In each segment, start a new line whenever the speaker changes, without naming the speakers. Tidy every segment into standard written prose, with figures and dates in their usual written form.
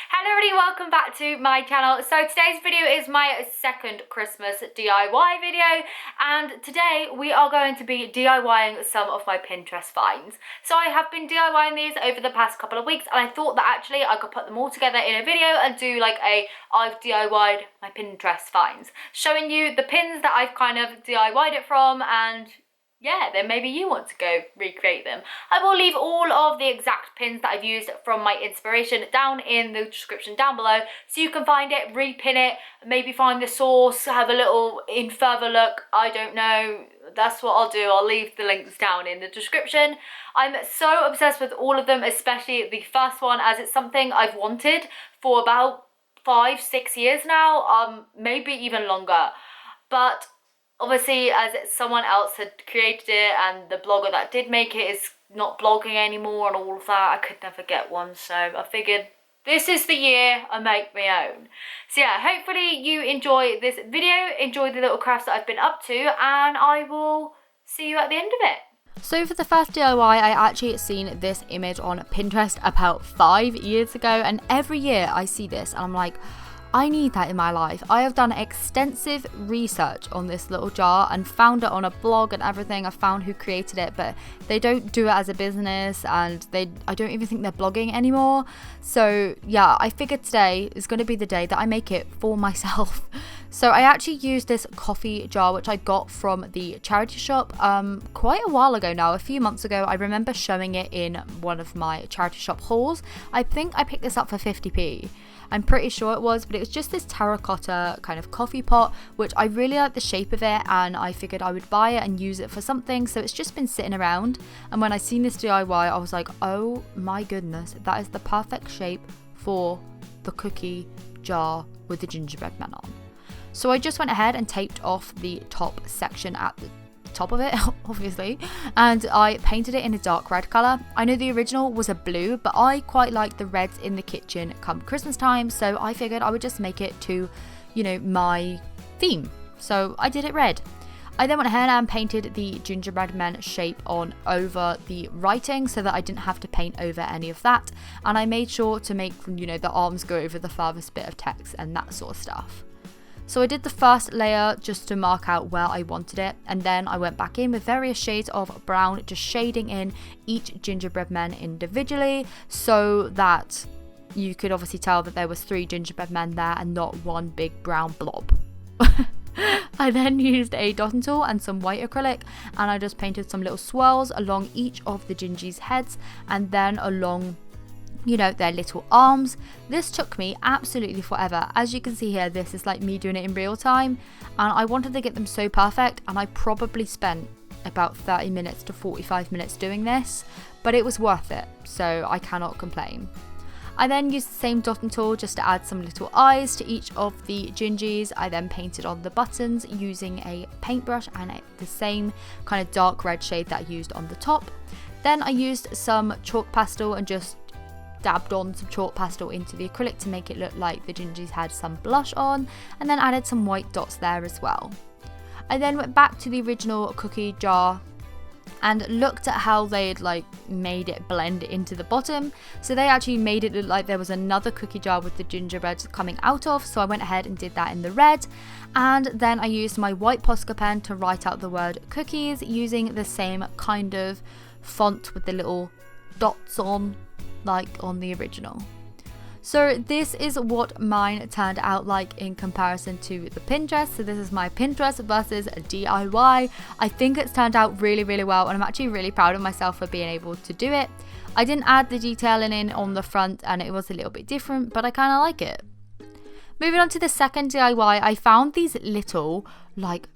Hello everybody, welcome back to my channel. So today's video is my second Christmas DIY video, and today we are going to be DIYing some of my Pinterest finds. So I have been DIYing these over the past couple of weeks, and I thought that actually I could put them all together in a video and do like a I've DIY'd my Pinterest finds, showing you the pins that I've kind of DIY'd it from, and yeah, then maybe you want to go recreate them. I will leave all of the exact pins that I've used from my inspiration down in the description down below, so you can find it, repin it, maybe find the source, have a little in further look. I don't know, that's what I'll do. I'll leave the links down in the description. I'm so obsessed with all of them, especially the first one, as it's something I've wanted for about 5-6 years now, maybe even longer. But obviously, as someone else had created it and the blogger that did make it is not blogging anymore and all of that, I could never get one, so I figured this is the year I make my own. So yeah, hopefully you enjoy this video, enjoy the little crafts that I've been up to, and I will see you at the end of it.
So for the first DIY, I actually seen this image on Pinterest about 5 years ago, and every year I see this and I'm like, I need that in my life. I have done extensive research on this little jar and found it on a blog and everything. I found who created it, but they don't do it as a business, and I don't even think they're blogging anymore. So yeah, I figured today is going to be the day that I make it for myself. So I actually used this coffee jar, which I got from the charity shop quite a while ago now, a few months ago. I remember showing it in one of my charity shop hauls. I think I picked this up for 50p. I'm pretty sure it was, but it was just this terracotta kind of coffee pot, which I really like the shape of it, and I figured I would buy it and use it for something. So it's just been sitting around, and when I seen this DIY, I was like, oh my goodness, that is the perfect shape for the cookie jar with the gingerbread man on. So I just went ahead and taped off the top section at the top of it, obviously, and I painted it in a dark red colour. I know the original was a blue, but I quite like the reds in the kitchen come Christmas time, so I figured I would just make it to, you know, my theme. So I did it red. I then went ahead and painted the gingerbread man shape on over the writing so that I didn't have to paint over any of that, and I made sure to make, you know, the arms go over the farthest bit of text and that sort of stuff. So I did the first layer just to mark out where I wanted it, and then I went back in with various shades of brown, just shading in each gingerbread men individually so that you could obviously tell that there was 3 gingerbread men there and not one big brown blob. I then used a dotting tool and some white acrylic, and I just painted some little swirls along each of the gingies' heads and then along, you know, their little arms. This took me absolutely forever. As you can see here, this is like me doing it in real time, and I wanted to get them so perfect, and I probably spent about 30 minutes to 45 minutes doing this, but it was worth it, so I cannot complain. I then used the same dotting tool just to add some little eyes to each of the gingies. I then painted on the buttons using a paintbrush and the same kind of dark red shade that I used on the top. Then I used some chalk pastel and just dabbed on some chalk pastel into the acrylic to make it look like the gingies had some blush on, and then added some white dots there as well. I then went back to the original cookie jar and looked at how they'd like made it blend into the bottom. So they actually made it look like there was another cookie jar with the gingerbread coming out of, so I went ahead and did that in the red, and then I used my white Posca pen to write out the word cookies using the same kind of font with the little dots on, like on the original. So this is what mine turned out like in comparison to the Pinterest. So this is my Pinterest versus a DIY. I think it's turned out really, really well, and I'm actually really proud of myself for being able to do it. I didn't add the detailing in on the front, and it was a little bit different, but I kind of like it. Moving on to the second DIY, I found these little like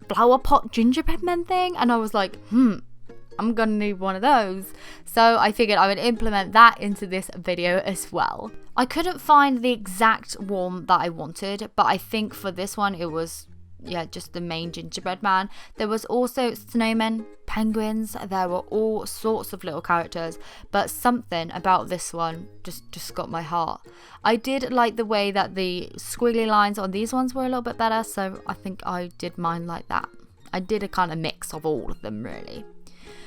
flower pot gingerbread men thing, and I was like, I'm gonna need one of those. So I figured I would implement that into this video as well. I couldn't find the exact one that I wanted, but I think for this one it was, yeah, just the main gingerbread man. There was also snowmen, penguins, there were all sorts of little characters, but something about this one just got my heart. I did like the way that the squiggly lines on these ones were a little bit better, so I think I did mine like that. I did a kind of mix of all of them really.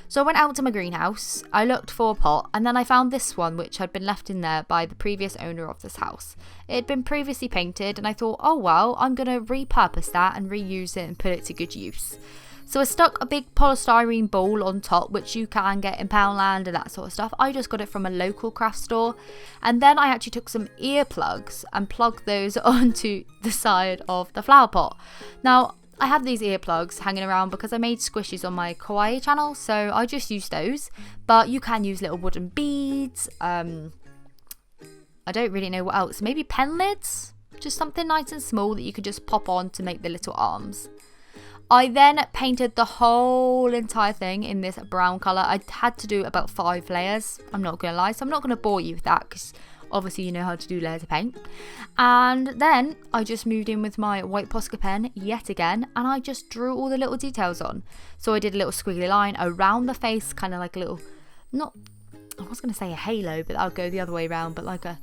So I went out to my greenhouse, I looked for a pot, and then I found this one which had been left in there by the previous owner of this house. It had been previously painted and I thought, oh well, I'm going to repurpose that and reuse it and put it to good use. So I stuck a big polystyrene bowl on top, which you can get in Poundland and that sort of stuff. I just got it from a local craft store. And then I actually took some earplugs and plugged those onto the side of the flower pot. Now, I have these earplugs hanging around because I made squishes on my kawaii channel, so I just used those. But you can use little wooden beads. I don't really know what else. Maybe pen lids? Just something nice and small that you could just pop on to make the little arms. I then painted the whole entire thing in this brown colour. I had to do about 5 layers. I'm not going to lie, so I'm not going to bore you with that because obviously you know how to do layers of paint. And then I just moved in with my white Posca pen yet again, and I just drew all the little details on. So I did a little squiggly line around the face, kind of like a little, I was going to say a halo, but I'll go the other way around, but like a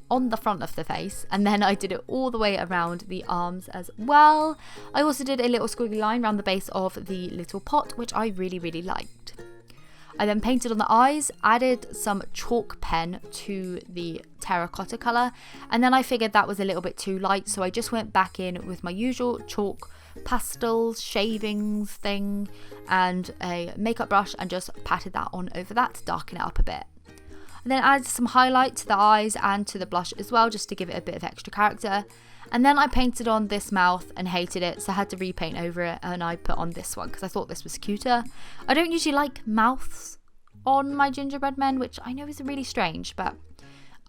on the front of the face. And then I did it all the way around the arms as well. I also did a little squiggly line around the base of the little pot, which I really, really liked. I then painted on the eyes, added some chalk pen to the terracotta colour, and then I figured that was a little bit too light, so I just went back in with my usual chalk pastels, shavings thing, and a makeup brush and just patted that on over that to darken it up a bit. And then added some highlight to the eyes and to the blush as well, just to give it a bit of extra character. And then I painted on this mouth and hated it, so I had to repaint over it, and I put on this one because I thought this was cuter. I don't usually like mouths on my gingerbread men, which I know is really strange, but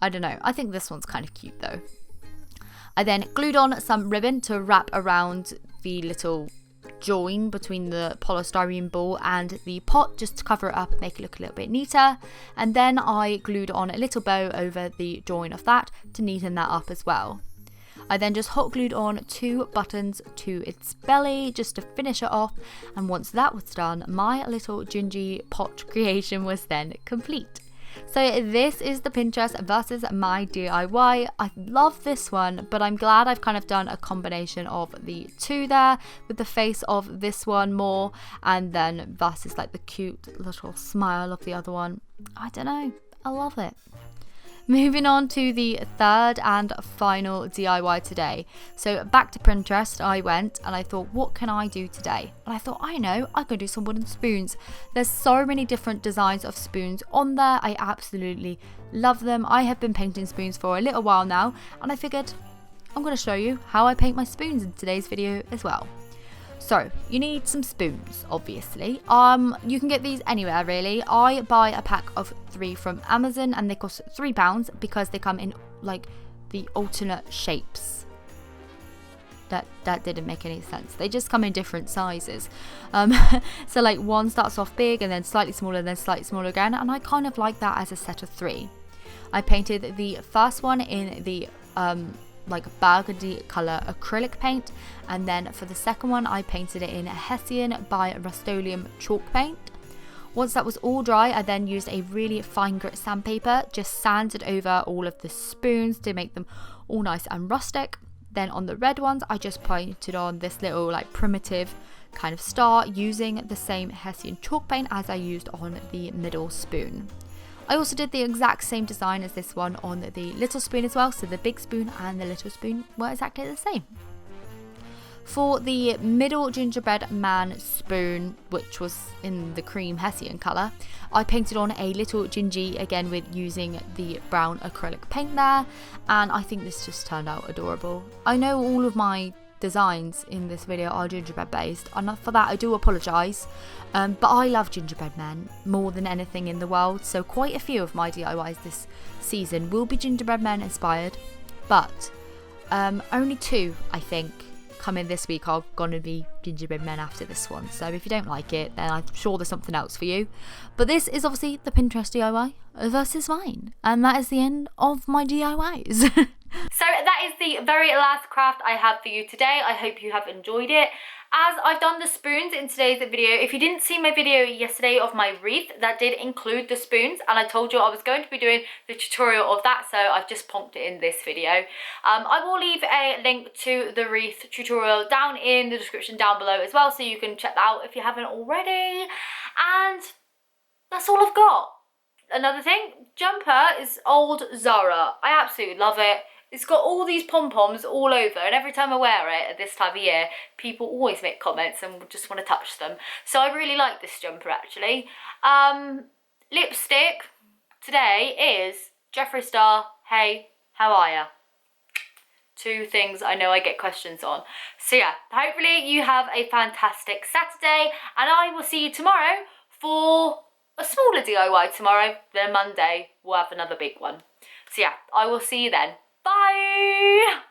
I don't know. I think this one's kind of cute though. I then glued on some ribbon to wrap around the little join between the polystyrene ball and the pot, just to cover it up and make it look a little bit neater. And then I glued on a little bow over the join of that to neaten that up as well. I then just hot glued on 2 buttons to its belly just to finish it off, and once that was done, my little gingy pot creation was then complete. So this is the Pinterest versus my DIY. I love this one, but I'm glad I've kind of done a combination of the two there, with the face of this one more, and then versus like the cute little smile of the other one. I don't know, I love it. Moving on to the third and final DIY today. So back to Pinterest I went, and I thought, what can I do today? And I thought, I know, I can do some wooden spoons. There's so many different designs of spoons on there. I absolutely love them. I have been painting spoons for a little while now, and I figured I'm going to show you how I paint my spoons in today's video as well. So you need some spoons, obviously. You can get these anywhere really. I buy a pack of 3 from Amazon, and they cost £3 because they come in like the alternate shapes. That didn't make any sense. They just come in different sizes. So like one starts off big and then slightly smaller, then slightly smaller again, and I kind of like that as a set of 3. I painted the first one in the like burgundy colour acrylic paint, and then for the second one I painted it in Hessian by Rust-Oleum chalk paint. Once that was all dry, I then used a really fine grit sandpaper, just sanded over all of the spoons to make them all nice and rustic. Then on the red ones I just painted on this little like primitive kind of star using the same Hessian chalk paint as I used on the middle spoon. I also did the exact same design as this one on the little spoon as well, so the big spoon and the little spoon were exactly the same. For the middle gingerbread man spoon, which was in the cream Hessian colour, I painted on a little gingy again with using the brown acrylic paint there, and I think this just turned out adorable. I know all of my designs in this video are gingerbread based, and for that I do apologise, but I love gingerbread men more than anything in the world, so quite a few of my DIYs this season will be gingerbread men inspired, but only 2 I think coming this week are gonna be gingerbread men after this one. So if you don't like it, then I'm sure there's something else for you. But this is obviously the Pinterest DIY versus mine, and that is the end of my DIYs.
So that is the very last craft I have for you today. I hope you have enjoyed it. As I've done the spoons in today's video, if you didn't see my video yesterday of my wreath, that did include the spoons, and I told you I was going to be doing the tutorial of that, so I've just plonked it in this video. I will leave a link to the wreath tutorial down in the description down below as well, so you can check that out if you haven't already. And that's all I've got. Another thing, jumper is old Zara. I absolutely love it. It's got all these pom-poms all over, and every time I wear it at this time of year, people always make comments and just want to touch them. So I really like this jumper, actually. Lipstick today is Jeffree Star, Hey, How Are Ya? Two things I know I get questions on. So yeah, hopefully you have a fantastic Saturday, and I will see you tomorrow for a smaller DIY tomorrow. Then Monday we'll have another big one. So yeah, I will see you then. Bye!